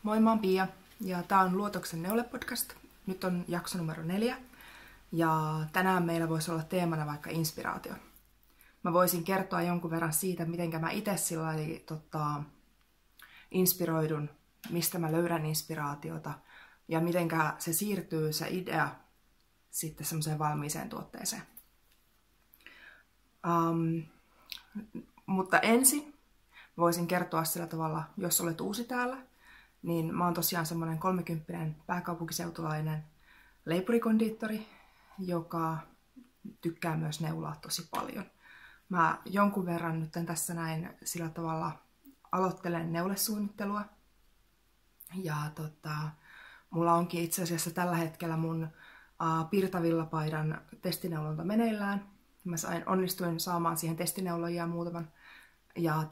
Moi, mä oon Pia ja tää on Luotoksen Neule-podcast. Nyt on jakso numero 4 ja tänään meillä voisi olla teemana vaikka inspiraatio. Mä voisin kertoa jonkun verran siitä, miten mä itse inspiroidun, mistä mä löydän inspiraatiota ja miten se siirtyy se idea sitten semmoiseen valmiiseen tuotteeseen. Mutta ensin voisin kertoa sillä tavalla, jos olet uusi täällä, niin mä oon tosiaan semmoinen 30 pääkaupunkiseutulainen leipurikondiittori, joka tykkää myös neulaa tosi paljon. Mä jonkun verran nyt tässä näin sillä tavalla aloittelen neulesuunnittelua. Ja mulla onkin itse asiassa tällä hetkellä mun Pirtavillapaidan testineulonta meneillään. Mä onnistuin saamaan siihen testineulojia muutaman. Ja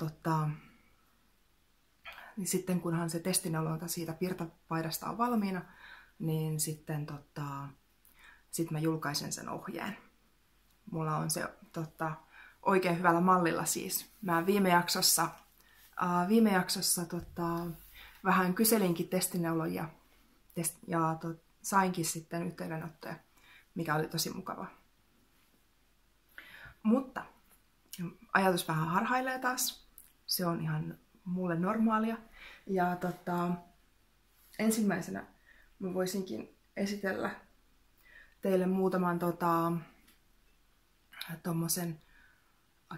niin sitten kunhan se testineulonta siitä Pirtapaidasta on valmiina, niin sitten sit mä julkaisen sen ohjeen. Mulla on se oikein hyvällä mallilla siis. Mä viime jaksossa vähän kyselinkin testineulojia ja sainkin sitten yhteydenottoja, mikä oli tosi mukavaa. Mutta ajatus vähän harhailee taas. Se on ihan mulle normaalia. Ja ensimmäisenä mä voisinkin esitellä teille muutaman tommosen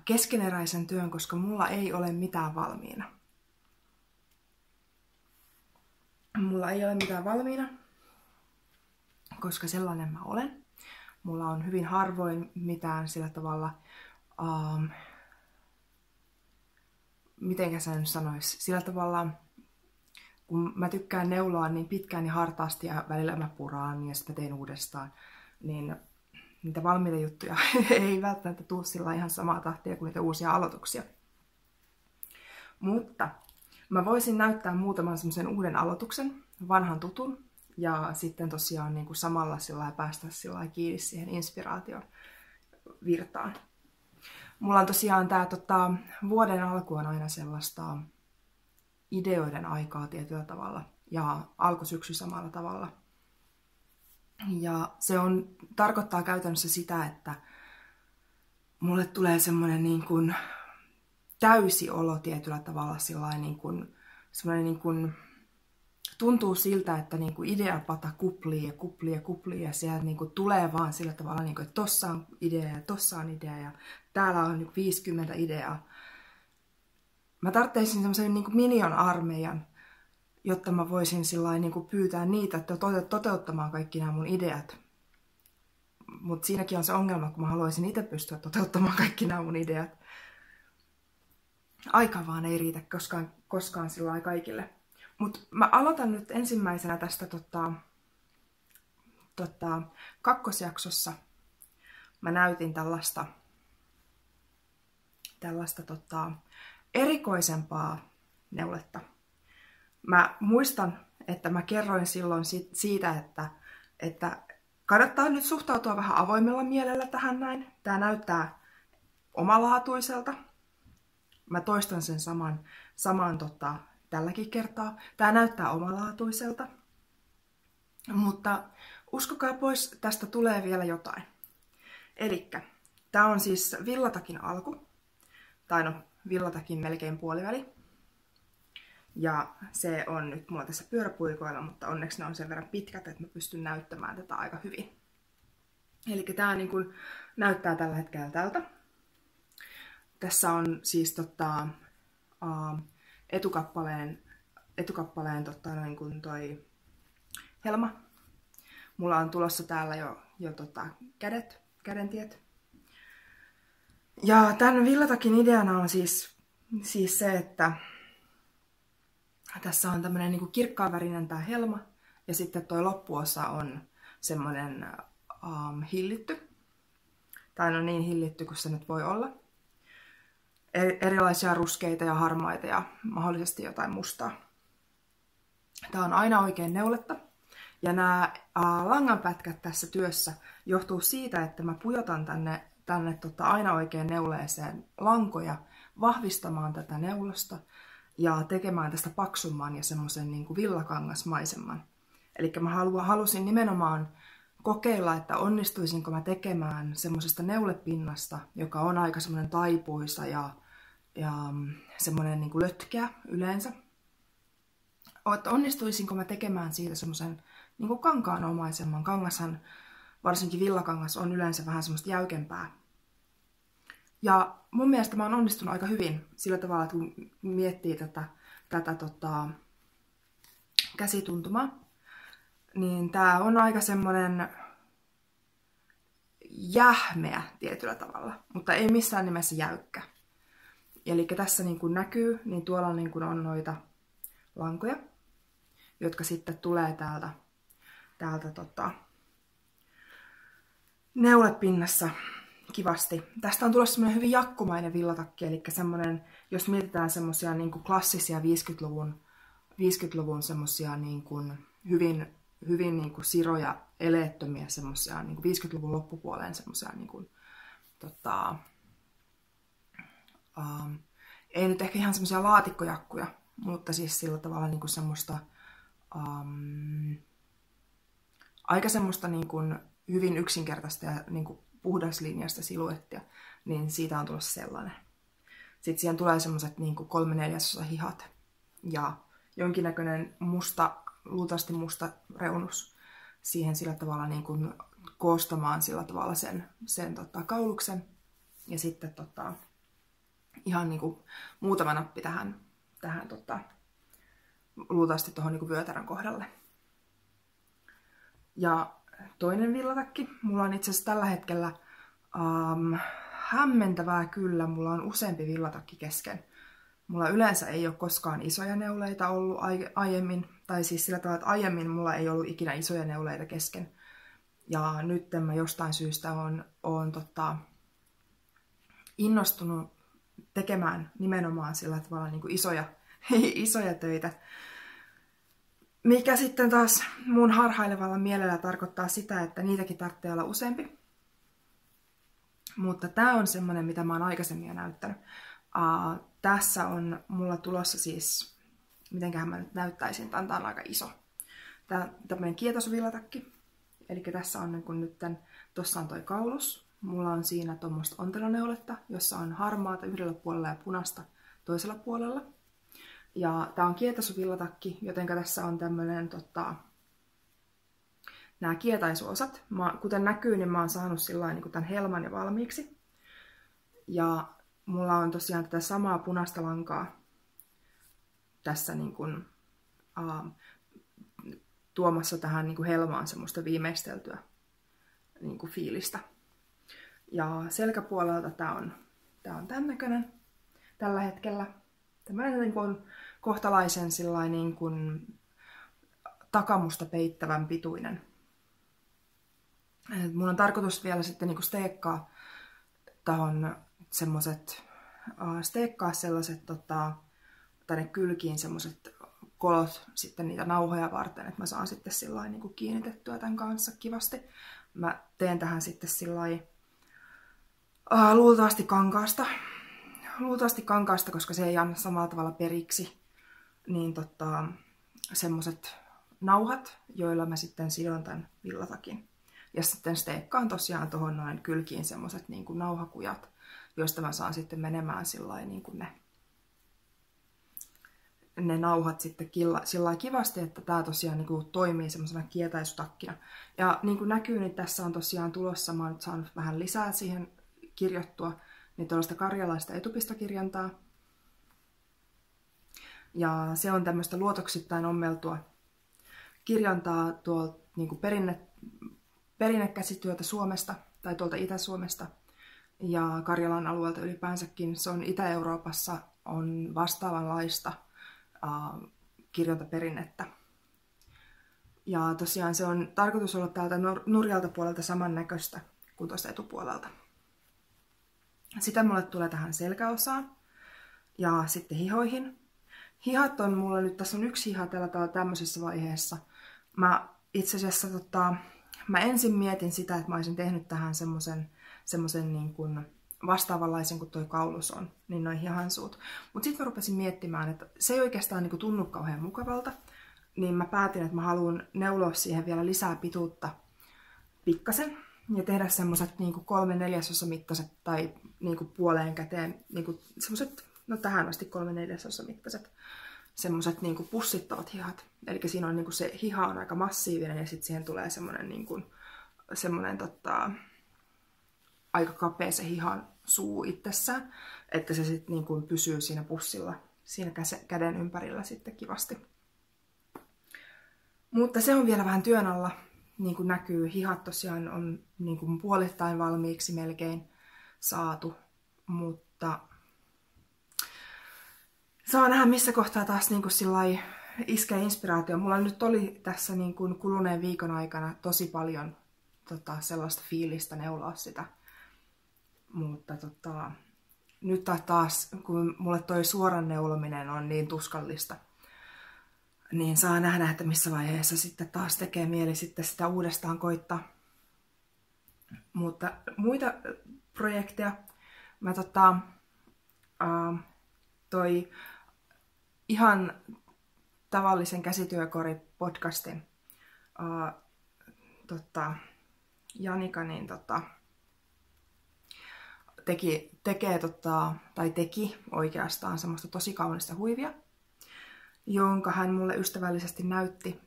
keskeneräisen työn, koska mulla ei ole mitään valmiina. Mulla ei ole mitään valmiina, koska sellainen mä olen. Mulla on hyvin harvoin mitään sillä tavalla, mitenkä sä nyt sanois, sillä tavalla, kun mä tykkään neuloa niin pitkään ja hartaasti ja välillä mä puraan ja sitten mä teen uudestaan, niin niitä valmiita juttuja ei välttämättä tule sillä ihan samaa tahtia kuin niitä uusia aloituksia. Mutta mä voisin näyttää muutaman semmoisen uuden aloituksen, vanhan tutun, ja sitten tosiaan niin kuin samalla päästä kiinni siihen inspiraation virtaan. Mulla on tosiaan tää vuoden alku on aina sellaista ideoiden aikaa tietyllä tavalla ja alkusyksy samalla tavalla. Ja se tarkoittaa käytännössä sitä, että mulle tulee semmoinen niin kuin täysi olo tietyllä tavalla, tuntuu siltä, että niin kuin ideapata kuplii ja sieltä niin kuin tulee vaan sillä tavalla, niin kuin, että tossa on idea ja tossa on idea ja täällä on niin 50 ideaa. Mä tarvitsin semmoisen niin kuin minion-armeijan, jotta mä voisin niin kuin pyytää niitä toteuttamaan kaikki nämä mun ideat. Mutta siinäkin on se ongelma, kun mä haluaisin itse pystyä toteuttamaan kaikki nämä mun ideat. Aika vaan ei riitä koskaan sillä kaikille. Mutta mä aloitan nyt ensimmäisenä tästä kakkosjaksossa. Mä näytin tällaista erikoisempaa neuletta. Mä muistan, että mä kerroin silloin siitä, että kannattaa nyt suhtautua vähän avoimella mielellä tähän näin. Tää näyttää omalaatuiselta. Mä toistan sen saman tälläkin kertaa. Tää näyttää omalaatuiselta. Mutta uskokaa pois, tästä tulee vielä jotain. Elikkä tää on siis villatakin alku. Tai no, villatakin melkein puoliväli. Ja se on nyt mulla tässä pyöräpuikoilla, mutta onneksi ne on sen verran pitkät, että mä pystyn näyttämään tätä aika hyvin. Elikkä tää niin kun näyttää tällä hetkellä tältä. Tässä on siis etukappaleen noin kuin toi helma. Mulla on tulossa täällä jo kädentiet. Ja tämän villatakin ideana on siis se, että tässä on tämmönen niinku kirkkaanvärinen tää helma ja sitten toi loppuosa on semmonen hillitty. Tai no niin hillitty kuin se nyt voi olla. Erilaisia ruskeita ja harmaita ja mahdollisesti jotain mustaa. Tää on aina oikein neuletta. Ja nämä langanpätkät tässä työssä johtuu siitä, että mä pujotan tänne aina oikein neuleeseen lankoja vahvistamaan tätä neulosta ja tekemään tästä paksumman ja semmoisen niin kuin villakangasmaisemman. Eli mä halusin nimenomaan kokeilla, että onnistuisinko mä tekemään semmoisesta neulepinnasta, joka on aika semmoinen taipuisa ja semmoinen niin kuin lötkeä yleensä. Että onnistuisinko mä tekemään siitä semmoisen niin kuin kankaanomaisemman. Kangashan, varsinkin villakangas, on yleensä vähän semmoista jäykempää. Ja mun mielestä mä oon onnistunut aika hyvin sillä tavalla, että kun miettii tätä käsituntumaa, niin tää on aika semmonen jähmeä tietyllä tavalla, mutta ei missään nimessä jäykkä. Eli tässä niin kuin näkyy, niin tuolla niin kuin on noita lankoja, jotka sitten tulee täältä neulepinnassa kivasti. Tästä on tulossa semmoinen hyvin jakkumainen villatakki, eli semmoinen, jos mietitään semmoisia niin kuin klassisia 50-luvun semmoisia niin kuin hyvin niin kuin siroja, eleettömiä semmoisia niin kuin 50-luvun loppupuoleen semmoisia niin kuin, ei nyt ehkä ihan semmoisia laatikkojakkuja, mutta siis sillä tavalla niin kuin semmoista aika semmoista niin kuin hyvin yksinkertaista ja niin kuin puhdaslinjasta siluettia, niin siitä on tulossa sellainen. Sitten siihen tulee semmoiset niin kuin 3/4 hihat ja jonkinnäköinen luultavasti musta reunus siihen sillä tavalla niin kuin koostamaan sillä tavalla sen kauluksen. Ja sitten ihan niin kuin muutama nappi tähän luultavasti tuohon niin kuin vyötärön kohdalle. Ja toinen villatakki. Mulla on itse asiassa tällä hetkellä hämmentävää kyllä. Mulla on useampi villatakki kesken. Mulla yleensä ei ole koskaan isoja neuleita ollut aiemmin. Tai siis sillä tavalla, että aiemmin mulla ei ollut ikinä isoja neuleita kesken. Ja nyt mä jostain syystä on innostunut tekemään nimenomaan sillä tavalla niin kuin isoja töitä. Mikä sitten taas mun harhailevalla mielellä tarkoittaa sitä, että niitäkin tarvitsee olla useampi. Mutta tää on semmonen, mitä mä oon aikaisemmin jo näyttänyt. Tässä on mulla tulossa siis, mitenköhän mä nyt näyttäisin, tää on aika iso. Tää on tämmönen kietosvillatakki. Eli tässä on niin kun nytten, tossa on toi kaulus. Mulla on siinä tuommoista onteloneuletta, jossa on harmaata yhdellä puolella ja punaista toisella puolella. Ja tää on kietaisuvillatakki, joten tässä on tämmönen nämä kietaisuosat. Kuten näkyy, niin mä oon saanut sillain niin tämän helman jo valmiiksi. Ja mulla on tosiaan tätä samaa punaista lankaa tässä niin kuin, tuomassa tähän niin kuin helmaan semmoista viimeisteltyä niin kuin fiilistä. Ja selkäpuolelta tää on tämän näköinen tällä hetkellä. Tämmöinen niin kuin kohtalaisen sillain niin kuin takamusta peittävän pituinen. Mun on tarkoitus vielä sitten niin kuin steekkaa sellaiset tänne kylkiin semmoiset kolot sitten niitä nauhoja varten, että mä saan sitten sillain niin kuin kiinnitettyä tämän kanssa kivasti. Mä teen tähän sitten sillain luultavasti kankaasta, koska se ei anna samalla tavalla periksi, niin semmoset nauhat, joilla mä sitten sidon tämän villatakin. Ja sitten steekkaan tosiaan tuohon noin kylkiin semmoset niin kuin nauhakujat, joista mä saan sitten menemään sillain niin kuin ne nauhat sitten sillä kivasti, että tää tosiaan niin kuin toimii semmoisena kietäisytakkina. Ja niin kuin näkyy, niin tässä on tosiaan tulossa, mä oon nyt saanut vähän lisää siihen kirjattua, niin tuollaista karjalaista etupistokirjantaa. Ja se on tämmöistä luotoksittain ommeltua kirjantaa tuolta niin kuin perinnekäsityötä Suomesta tai tuolta Itä-Suomesta ja Karjalan alueelta ylipäänsäkin. Se on Itä-Euroopassa on vastaavanlaista kirjontaperinnettä. Ja tosiaan se on tarkoitus olla täältä nurjalta puolelta samannäköistä kuin tuosta etupuolelta. Sitä mulle tulee tähän selkäosaan ja sitten hihoihin. Hihat on mulla nyt, tässä on yksi hiha tällä tämmöisessä vaiheessa. Mä itse asiassa mä ensin mietin sitä, että mä olisin tehnyt tähän semmosen niin kuin vastaavanlaisen kuin toi kaulus on, niin noin hihansuut. Mutta sitten mä rupesin miettimään, että se ei oikeastaan niinku tunnu kauhean mukavalta, niin mä päätin, että mä haluan neuloa siihen vielä lisää pituutta pikkasen ja tehdä semmoset niinku 3/4 mittaiset tai niinku puoleen käteen, niinku semmoset, no tähän asti 3/4 mittaiset semmoset niinku pussittavat hihat. Eli siinä on niinku se hiha on aika massiivinen ja sitten siihen tulee semmonen niinku aika kapea se hihan suu itsessään, että se sitten niin pysyy siinä pussilla, siinä käden ympärillä sitten kivasti. Mutta se on vielä vähän työn alla, niin kuin näkyy. Hihat tosiaan on niin kuin puolittain valmiiksi melkein saatu, mutta saa nähdä missä kohtaa taas niin kuin sillai iskee inspiraatio. Mulla nyt oli tässä niin kuin kuluneen viikon aikana tosi paljon sellaista fiilistä neuloa sitä. Mutta nyt taas, kun mulle toi suoran neulominen on niin tuskallista, niin saa nähdä, että missä vaiheessa sitten taas tekee mieli sitten sitä uudestaan koittaa. Mutta muita projekteja, mä toi ihan tavallisen käsityökori-podcastin Janika, niin teki oikeastaan semmoista tosi kaunista huivia, jonka hän mulle ystävällisesti näytti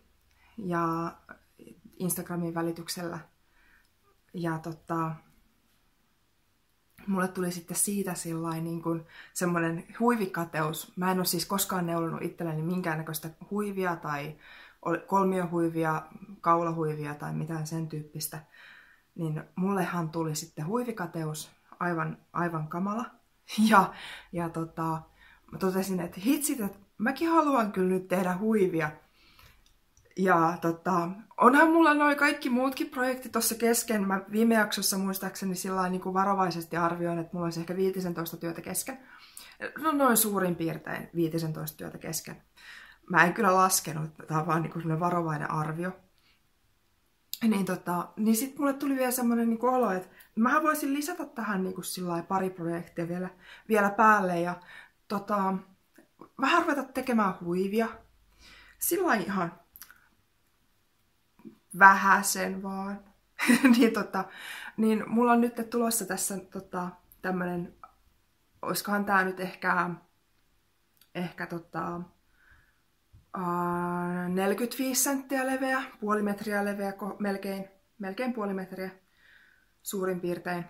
ja Instagramin välityksellä. Ja mulle tuli sitten siitä niin kuin semmoinen huivikateus. Mä en ole siis koskaan neulonut itselleni minkäännäköistä huivia tai kolmiohuivia, kaulahuivia tai mitään sen tyyppistä. Niin mullehan tuli sitten huivikateus. Aivan kamala. Ja mä totesin, että hitsit, että mäkin haluan kyllä nyt tehdä huivia. Ja onhan mulla noi kaikki muutkin projektit tuossa kesken. Mä viime jaksossa muistaakseni sillain niin kuin varovaisesti arvioin, että mulla olisi ehkä 15 työtä kesken. No noin suurin piirtein 15 työtä kesken. Mä en kyllä laskenut, tää on vaan niin kuin sellainen varovainen arvio. Niin sitten mulle tuli vielä semmoinen niin olo, että mähän voisin lisätä tähän niin kuin pari projektia vielä päälle ja vähän ruveta tekemään huivia. Sillä ihan vähäsen vaan. niin mulla on nyt tulossa tässä tämmönen, oiskohan tää nyt ehkä 45 senttiä leveä, puoli metriä leveä, melkein puoli metriä suurin piirtein.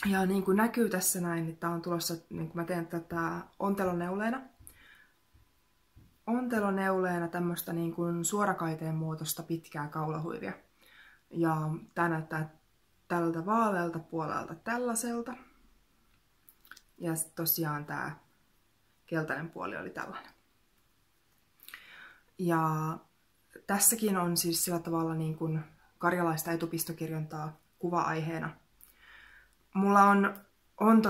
Ja niin kuin näkyy tässä näin, niin tää on tulossa, niin kuin mä teen tätä onteloneuleena tämmöstä niin kuin suorakaiteen muotoista pitkää kaulahuivia. Ja tää näyttää tältä vaalealta puolelta tällaiselta. Ja tosiaan tää keltainen puoli oli tällainen. Ja tässäkin on siis sillä tavalla niin kuin karjalaista etupistokirjontaa kuva-aiheena. Mulla on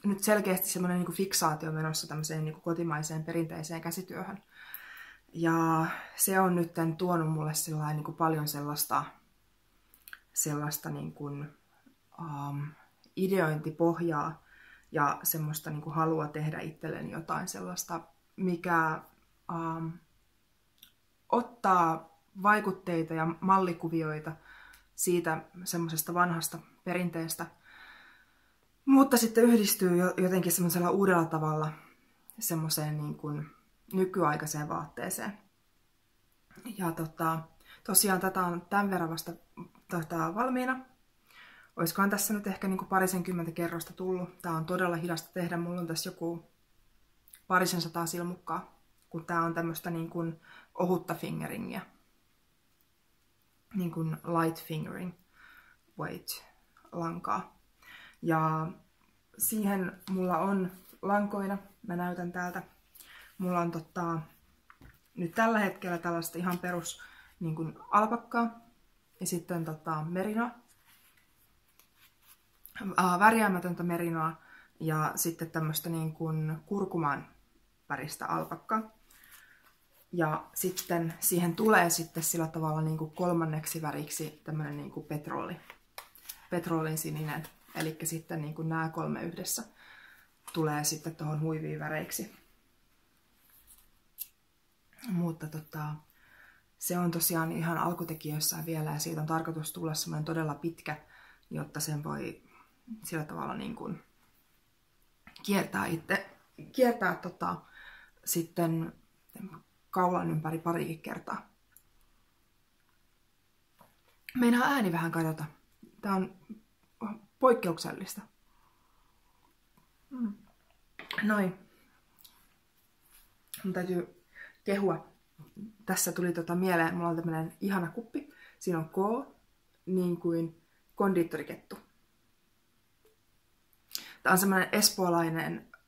nyt selkeästi semmoinen niin kuin fiksaatio menossa tämmöiseen niin kuin kotimaiseen perinteiseen käsityöhön. Ja se on nyt tuonut mulle niin kuin paljon sellaista niin kuin, ideointipohjaa ja semmoista niin kuin halua tehdä itselleni jotain sellaista, mikä ottaa vaikutteita ja mallikuvioita siitä semmoisesta vanhasta perinteestä, mutta sitten yhdistyy jotenkin semmoisella uudella tavalla semmoiseen niin kuin nykyaikaiseen vaatteeseen. Ja tosiaan tätä on tämän verran vasta valmiina. Olisikohan tässä nyt ehkä niin kuin 20 kerrosta tullut. Tää on todella hidasta tehdä. Mulla on tässä joku 200 silmukkaa, kun tää on tämmöistä niin kuin ohutta fingeringiä. Niin kuin light fingering weight lankaa. Ja siihen mulla on lankoina, mä näytän täältä, mulla on nyt tällä hetkellä tällaista ihan perus niin kuin alpakkaa ja sitten merinoa, värjäämätöntä merinoa ja sitten tämmöistä niin kuin kurkuman väristä alpakkaa. Ja sitten siihen tulee sitten sillä tavalla niin kuin kolmanneksi väriksi tämmöinen niin kuin petrolinsininen. Eli sitten niin kuin nämä 3 yhdessä tulee sitten tuohon huiviin väreiksi. Mutta se on tosiaan ihan alkutekijöissään vielä ja siitä on tarkoitus tulla semmoinen todella pitkä, jotta sen voi sillä tavalla niin kuin kiertää sitten kaulan ympäri parikin kertaa. Meinaa ääni vähän kadota. Tää on poikkeuksellista. Noin. Mun täytyy kehua. Tässä tuli mieleen, mulla on tämmönen ihana kuppi. Siinä on K, niin kuin kondiittorikettu. Tää on semmoinen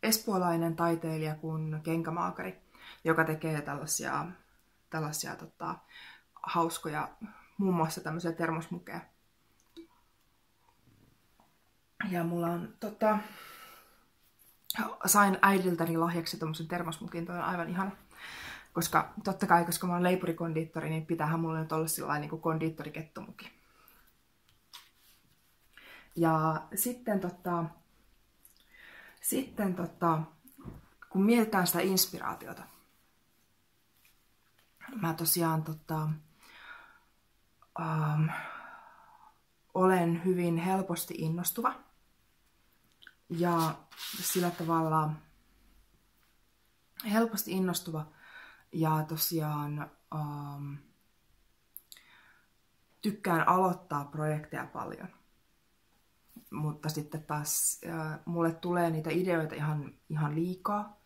espoolainen taiteilija kuin kenkämaakari, joka tekee tällaisia hauskoja, muun muassa tämmöisiä termosmukeja. Ja mulla on sain äidiltäni lahjaksi tommosen termosmukin, toi on aivan ihana. Koska totta kai, koska mä oon leipurikondiittori, niin pitäähän mulla nyt olla sillain niin kuin kondiittorikettumuki. Ja sitten kun mietitään sitä inspiraatiota, mä tosiaan olen hyvin helposti innostuva. Ja sillä tavalla helposti innostuva ja tosiaan tykkään aloittaa projekteja paljon. Mutta sitten taas mulle tulee niitä ideoita ihan liikaa.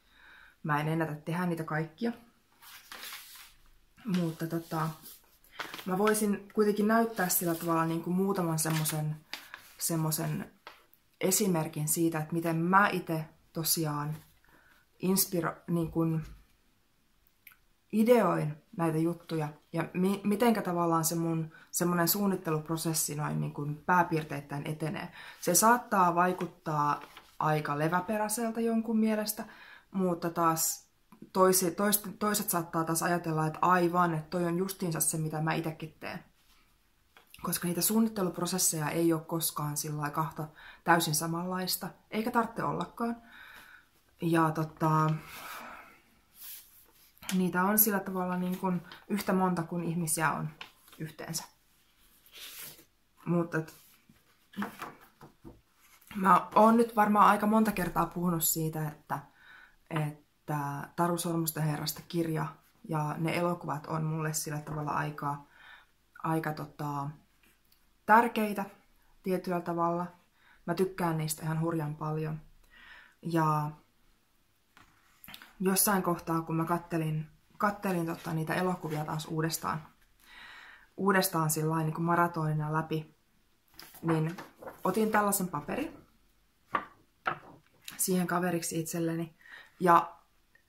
Mä en ennätä tehdä niitä kaikkia. Mutta mä voisin kuitenkin näyttää sillä tavalla niin kuin muutaman semmosen esimerkin siitä, että miten mä itse tosiaan niin kuin ideoin näitä juttuja ja mitenkä tavallaan se mun semmoinen suunnitteluprosessi noin niin kuin pääpiirteittäin etenee. Se saattaa vaikuttaa aika leväperäiseltä jonkun mielestä, mutta taas toiset saattaa taas ajatella, että aivan, että toi on justiinsa se, mitä mä itsekin teen. Koska niitä suunnitteluprosesseja ei ole koskaan sillä kahta täysin samanlaista, eikä tarvitse ollakaan. Ja niitä on sillä tavalla niin kuin yhtä monta kuin ihmisiä on yhteensä. Mutta mä oon nyt varmaan aika monta kertaa puhunut siitä, että Taru Sormusten herrasta kirja ja ne elokuvat on mulle sillä tavalla aika tärkeitä tietyllä tavalla. Mä tykkään niistä ihan hurjan paljon. Ja jossain kohtaa, kun mä kattelin niitä elokuvia taas uudestaan sillain niin kuin maratonina läpi, niin otin tällaisen paperin siihen kaveriksi itselleni. Ja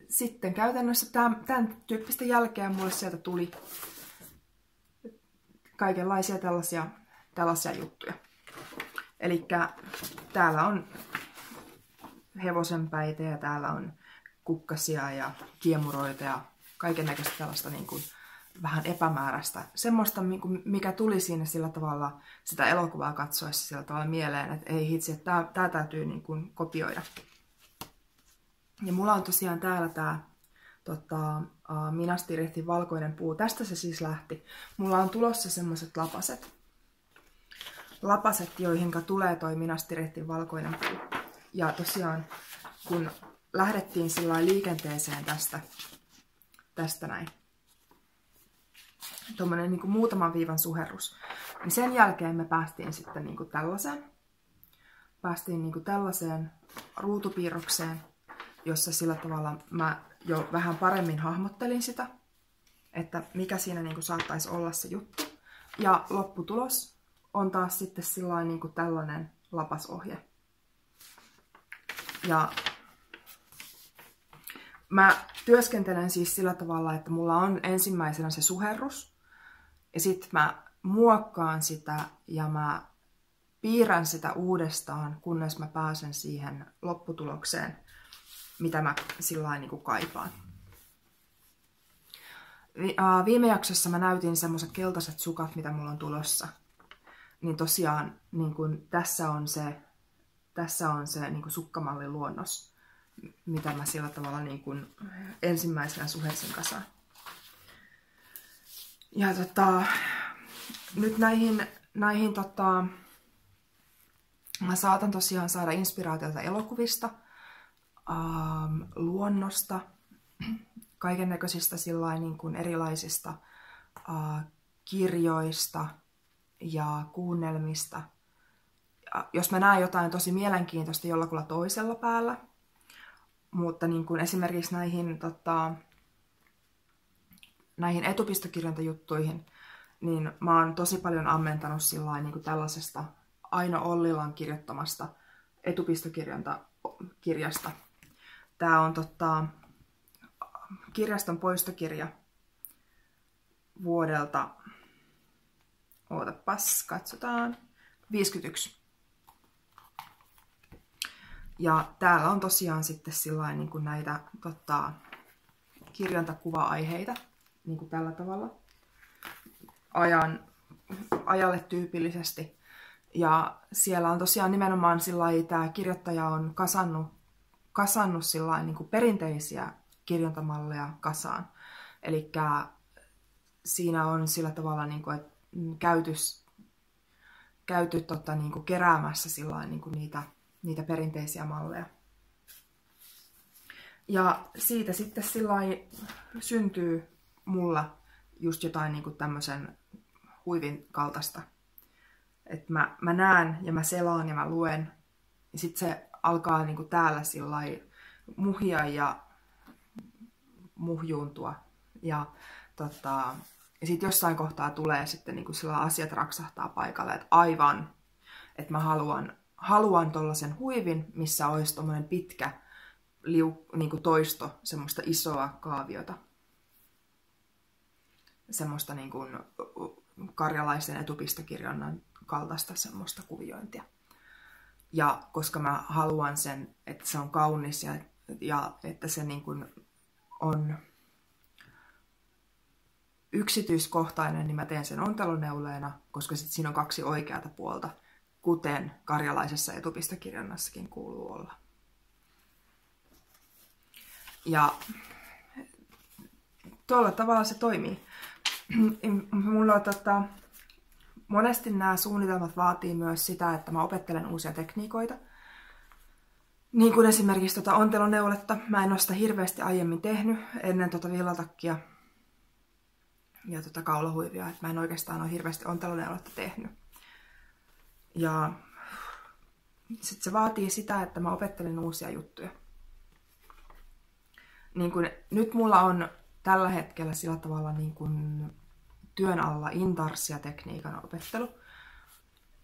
sitten käytännössä tämän tyyppistä jälkeä mulle sieltä tuli kaikenlaisia tällaisia juttuja. Elikkä täällä on hevosenpäitä ja täällä on kukkasia ja kiemuroita ja kaikennäköistä tällaista niin kuin vähän epämääräistä. Semmoista, mikä tuli siinä sillä tavalla sitä elokuvaa katsoessa sillä tavalla mieleen, että ei hitsi, että tää täytyy niin kuin kopioida. Ja mulla on tosiaan täällä tää Minas Tirithin valkoinen puu. Tästä se siis lähti. Mulla on tulossa semmoset lapaset, joihinka tulee toi Minas Tirithin valkoinen puu. Ja tosiaan, kun lähdettiin sillä liikenteeseen tästä näin, tuommoinen niin kuin muutaman viivan suherrus, niin sen jälkeen me päästiin sitten niin kuin tällaiseen ruutupiirrokseen, jossa sillä tavalla mä jo vähän paremmin hahmottelin sitä, että mikä siinä niin kuin saattaisi olla se juttu. Ja lopputulos on taas sitten sillain niin kuin tällainen lapasohje. Ja mä työskentelen siis sillä tavalla, että mulla on ensimmäisenä se suherrus, ja sitten mä muokkaan sitä ja mä piirrän sitä uudestaan, kunnes mä pääsen siihen lopputulokseen, mitä mä sillain niin kuin kaipaan. Viime jaksossa mä näytin semmoset keltaiset sukat, mitä mulla on tulossa. niin tosiaan niin kun tässä on se niin kun sukkamallin luonnos, mitä mä sillä tavalla niin kun ensimmäisenä suhelsin kasaan. Ja nyt näihin mä saatan tosiaan saada inspiraatiota elokuvista, luonnosta, kaiken näköisistä niin kuin erilaisista kirjoista ja kuunnelmista. Ja jos mä näen jotain tosi mielenkiintoista jollakulla toisella päällä, mutta niin kuin esimerkiksi näihin etupistokirjontajuttuihin, niin mä oon tosi paljon ammentanut niin kuin tällaisesta Aino Ollilan kirjoittamasta etupistokirjasta. Tää on kirjaston poistokirja vuodelta, katsotaan, 51. Ja täällä on tosiaan sitten sillain niin kuin näitä kirjontakuva-aiheita niin kuin tällä tavalla ajalle tyypillisesti. Ja siellä on tosiaan nimenomaan tämä kirjoittaja on kasannut sillain niin kuin perinteisiä kirjontamalleja kasaan. Eli siinä on sillä tavalla niin kuin, että käyty niin kuin keräämässä sillain niin kuin niitä perinteisiä malleja. Ja siitä sitten sillain syntyy mulla just jotain niin kuin tämmöisen huivin kaltaista. Että mä näen ja mä selaan ja mä luen. Ja sitten se alkaa niin kuin täällä sillain muhia ja muhjuuntua. Ja sitten jossain kohtaa tulee sitten niin kuin asiat raksahtaa paikalle. Että aivan, että mä haluan tollasen huivin, missä olisi tommonen pitkä niin kuin toisto, semmoista isoa kaaviota. Semmoista niin kuin karjalaisen etupistokirjonnan kaltaista semmoista kuviointia. Ja koska mä haluan sen, että se on kaunis ja että se niin kuin on yksityiskohtainen, niin mä teen sen onteloneuleena, koska sit siinä on 2 oikeata puolta, kuten karjalaisessa etupistokirjonnassakin kuuluu olla. Ja tuolla tavalla se toimii. Mulla monesti nämä suunnitelmat vaatii myös sitä, että mä opettelen uusia tekniikoita. Niin kuin esimerkiksi onteloneuletta. Mä en ole sitä hirveästi aiemmin tehnyt ennen villatakkia ja kaulahuivia. Että mä en oikeastaan ole hirveästi onteloneuletta tehnyt. Ja sitten se vaatii sitä, että mä opettelen uusia juttuja. Niin kuin, nyt mulla on tällä hetkellä sillä tavalla niin kuin työn alla intarsia-tekniikan opettelu.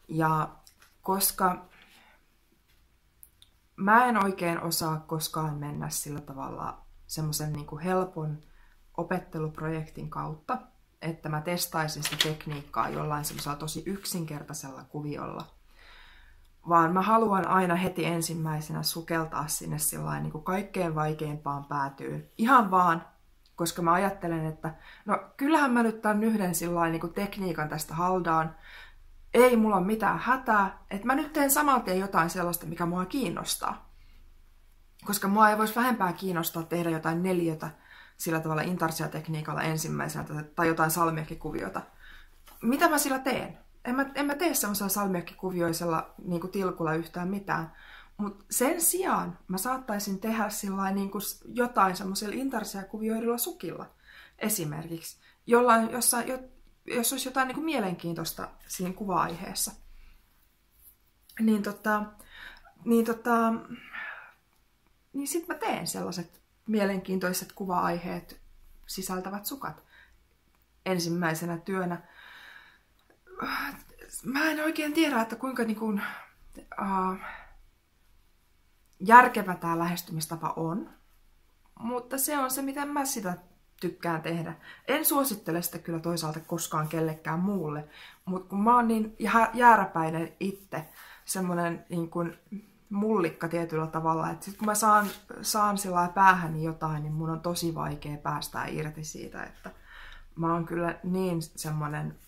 Ja koska mä en oikein osaa koskaan mennä sillä tavalla semmoisen niin kuin helpon opetteluprojektin kautta, että mä testaisin sitä tekniikkaa jollain semmoisella tosi yksinkertaisella kuviolla, vaan mä haluan aina heti ensimmäisenä sukeltaa sinne sillain niin kuin kaikkein vaikeimpaan päätyyn. Ihan vaan, koska mä ajattelen, että no kyllähän mä nyt tämän yhden sillain niin kuin tekniikan tästä haldaan. Ei mulla ole mitään hätää, että mä nyt teen saman tien jotain sellaista, mikä mua kiinnostaa. Koska mua ei voisi vähempää kiinnostaa tehdä jotain 4 sillä tavalla intarsia-tekniikalla ensimmäisenä tai jotain salmiakkikuviota. Mitä mä sillä teen? En mä tee semmoisella salmiakkikuvioisella niin kuin tilkulla yhtään mitään. Mutta sen sijaan mä saattaisin tehdä niin kuin jotain semmoisella intarsia-kuvioidulla sukilla esimerkiksi. Jos olisi jotain niin kuin mielenkiintoista siinä kuva-aiheessa. Niin sit mä teen sellaiset mielenkiintoiset kuva-aiheet sisältävät sukat ensimmäisenä työnä. Mä en oikein tiedä, että kuinka niin kuin, järkevä tämä lähestymistapa on, mutta se on se, miten mä sitä tykkään tehdä. En suosittele sitä kyllä toisaalta koskaan kellekään muulle, mutta kun mä oon niin jääräpäinen itse, semmonen niin kuin mullikka tietyllä tavalla, että sit kun mä saan sillä päähäni jotain, niin mun on tosi vaikea päästää irti siitä, että mä oon kyllä niin semmonen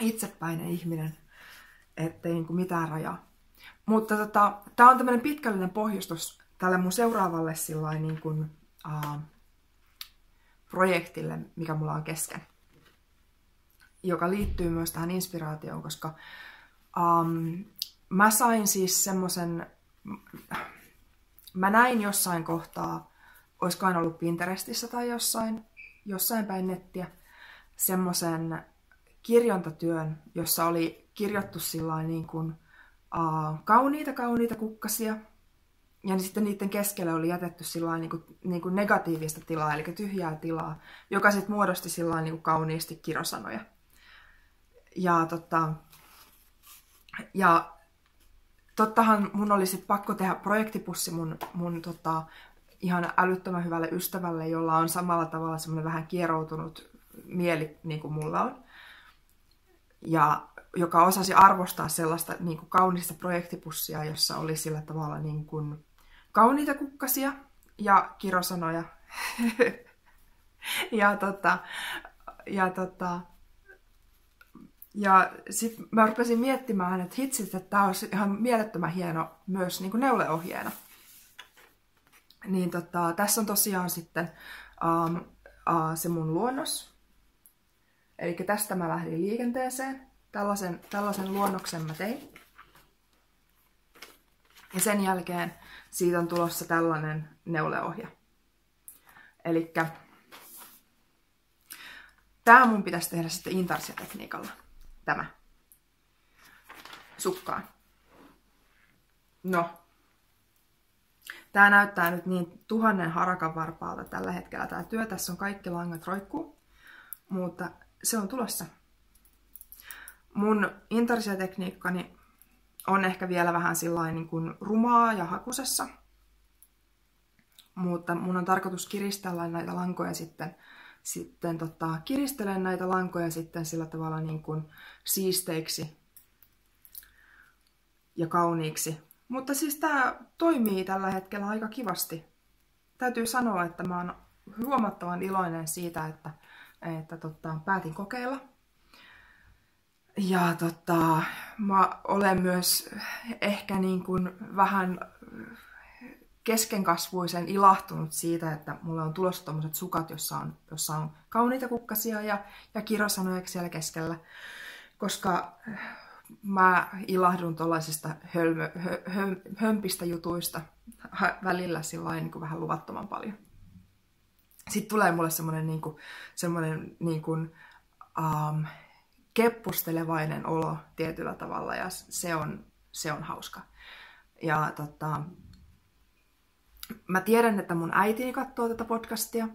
itsepäinen ihminen, ettei niin kuin mitään rajaa. Mutta tää on tämmönen pitkällinen pohjustus tälle mun seuraavalle sillain niin kuin, projektille, mikä mulla on kesken. Joka liittyy myös tähän inspiraatioon, koska mä sain siis semmosen, mä näin jossain kohtaa, oiskohan ollut Pinterestissä tai jossain päin nettiä, semmosen kirjontatyön, jossa oli kirjoittu sillain niin kuin, kauniita kukkasia, ja sitten niiden keskelle oli jätetty sillain niin kuin negatiivista tilaa, eli tyhjää tilaa, joka sitten muodosti sillain niin kuin kauniisti kirosanoja. Ja tottahan mun oli sit pakko tehdä projektipussi mun ihan älyttömän hyvälle ystävälle, jolla on samalla tavalla semmoinen vähän kieroutunut mieli, niin kuin mulla on. Ja joka osasi arvostaa sellaista niin kuin kaunista projektipussia, jossa oli sillä tavalla niin kuin kauniita kukkasia ja kirosanoja. Ja sitten mä rupesin miettimään, että hitsit, että tää olisi ihan mielettömän hieno myös niin kuin neuleohjeena. Niin tässä on tosiaan sitten se mun luonnos. Eli tästä mä lähdin liikenteeseen. Tällaisen luonnoksen mä tein. Ja sen jälkeen siitä on tulossa tällainen neuleohje. Eli tää mun pitäisi tehdä sitten intarsia-tekniikalla. Tämä. Sukkaan. No. Tää näyttää nyt niin 1000 harakan varpaalta tällä hetkellä tää työ. Tässä on kaikki langat roikkuu. Mutta se on tulossa. Mun intarsia-tekniikkani on ehkä vielä vähän sillain niin kuin rumaa ja hakusessa. Mutta mun on tarkoitus kiristellä näitä lankoja kiristelen näitä lankoja sitten sillä tavalla niin kuin siisteiksi ja kauniiksi. Mutta siis tää toimii tällä hetkellä aika kivasti. Täytyy sanoa, että mä oon huomattavan iloinen siitä, että päätin kokeilla. Ja mä olen myös ehkä niin kuin vähän keskenkasvuisen ilahtunut siitä, että mulla on tulossa tommoset sukat, jossa on kauniita kukkasia ja kirosanoja siellä keskellä. Koska mä ilahdun tuollaisista hömpistä jutuista välillä sillain niin kuin vähän luvattoman paljon. Sitten tulee mulle semmoinen keppustelevainen olo tietyllä tavalla ja se on hauska. Ja mä tiedän, että mun äitini katsoo tätä podcastia,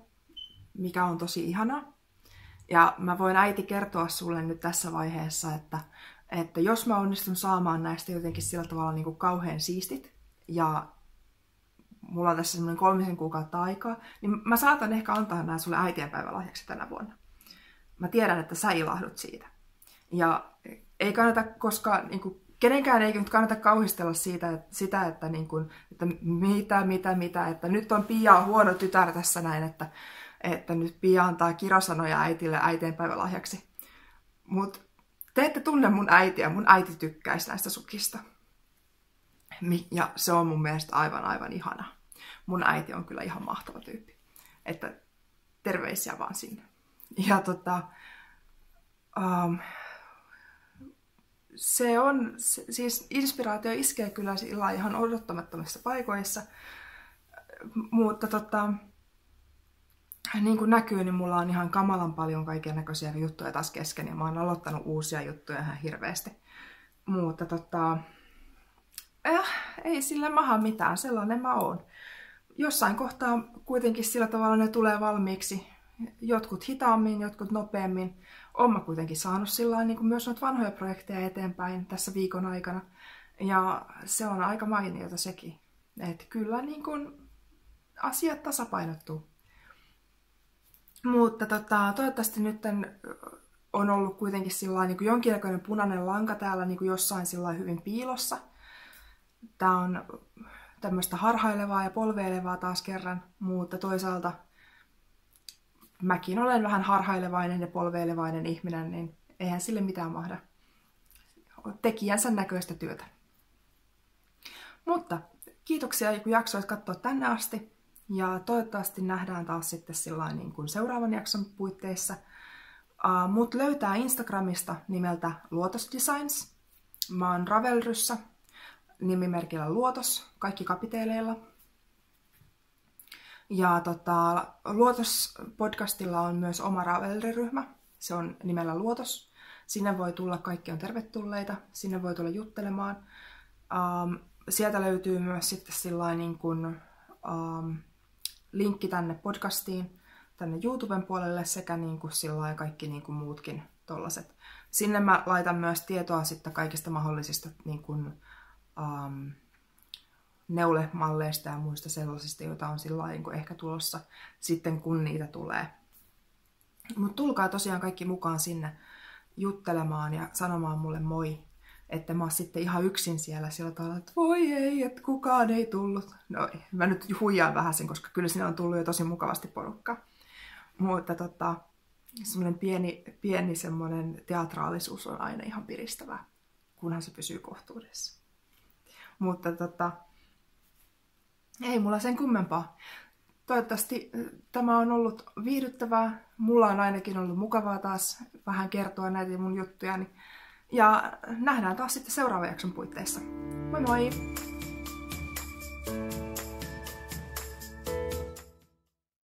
mikä on tosi ihanaa. Ja mä voin äiti kertoa sulle nyt tässä vaiheessa, että jos mä onnistun saamaan näistä jotenkin sillä tavalla niin kuin kauhean siistit ja mulla on tässä semmoinen 3 kuukautta aikaa, niin mä saatan ehkä antaa nämä sulle äitienpäivälahjaksi tänä vuonna. Mä tiedän, että sä ilahdut siitä. Ja ei kannata, koska niin kuin, kenenkään ei nyt kannata kauhistella sitä, että, niin kuin, että mitä, että nyt on Pia huono tytär tässä näin, että nyt Pia antaa kirosanoja äitille äitienpäivälahjaksi. Mutta te ette tunne mun äitiä, mun äiti tykkäisi näistä sukista. Ja se on mun mielestä aivan ihana. Mun äiti on kyllä ihan mahtava tyyppi. Että terveisiä vaan sinne. Ja siis inspiraatio iskee kyllä sillä ihan odottamattomissa paikoissa. Mutta niin kuin näkyy, niin mulla on ihan kamalan paljon kaiken näköisiä juttuja taas kesken. Ja mä oon aloittanut uusia juttuja ihan hirveästi. Mutta ei sillä maha mitään, sellainen mä oon. Jossain kohtaa kuitenkin sillä tavalla ne tulee valmiiksi. Jotkut hitaammin, jotkut nopeammin. Oon mä kuitenkin saanut sillain niin kuin myös noita vanhoja projekteja eteenpäin tässä viikon aikana. Ja se on aika mainiota sekin. Että kyllä niin kuin asiat tasapainottuu. Mutta toivottavasti nyt on ollut kuitenkin sillain niin kuin jonkinnäköinen punainen lanka täällä niin kuin jossain sillain hyvin piilossa. Tää on tämmöistä harhailevaa ja polveilevaa taas kerran, mutta toisaalta mäkin olen vähän harhailevainen ja polveilevainen ihminen, niin eihän sille mitään mahda. Tekijänsä näköistä työtä. Mutta kiitoksia, kun jaksoit katsoa tänne asti. Ja toivottavasti nähdään taas sitten sillain niin kuin seuraavan jakson puitteissa. Mut löytää Instagramista nimeltä Luotos Designs. Mä oon Ravelryssä nimimerkillä Luotos, kaikki kapiteeleilla. Ja Luotos-podcastilla on myös oma Ravelry-ryhmä. Se on nimellä Luotos. Sinne voi tulla, kaikki on tervetulleita. Sinne voi tulla juttelemaan. Sieltä löytyy myös sitten sillain niin kuin, linkki tänne podcastiin, tänne YouTuben puolelle sekä niin kuin sillain kaikki niin kuin muutkin tollaset. Sinne mä laitan myös tietoa sitten kaikista mahdollisista niin kuin, neulemalleista ja muista sellaisista, joita on sillain niin kuin ehkä tulossa sitten, kun niitä tulee. Mutta tulkaa tosiaan kaikki mukaan sinne juttelemaan ja sanomaan mulle moi. Että mä oon sitten ihan yksin siellä sillä tavalla, että voi ei, että kukaan ei tullut. No mä nyt huijaan vähän sen, koska kyllä sinne on tullut jo tosi mukavasti porukkaa. Mutta semmoinen pieni semmoinen teatraalisuus on aina ihan piristävää, kunhan se pysyy kohtuudessa. Mutta ei mulla sen kummempaa. Toivottavasti tämä on ollut viihdyttävää. Mulla on ainakin ollut mukavaa taas vähän kertoa näitä mun juttujani. Ja nähdään taas sitten seuraavan jakson puitteissa. Moi moi!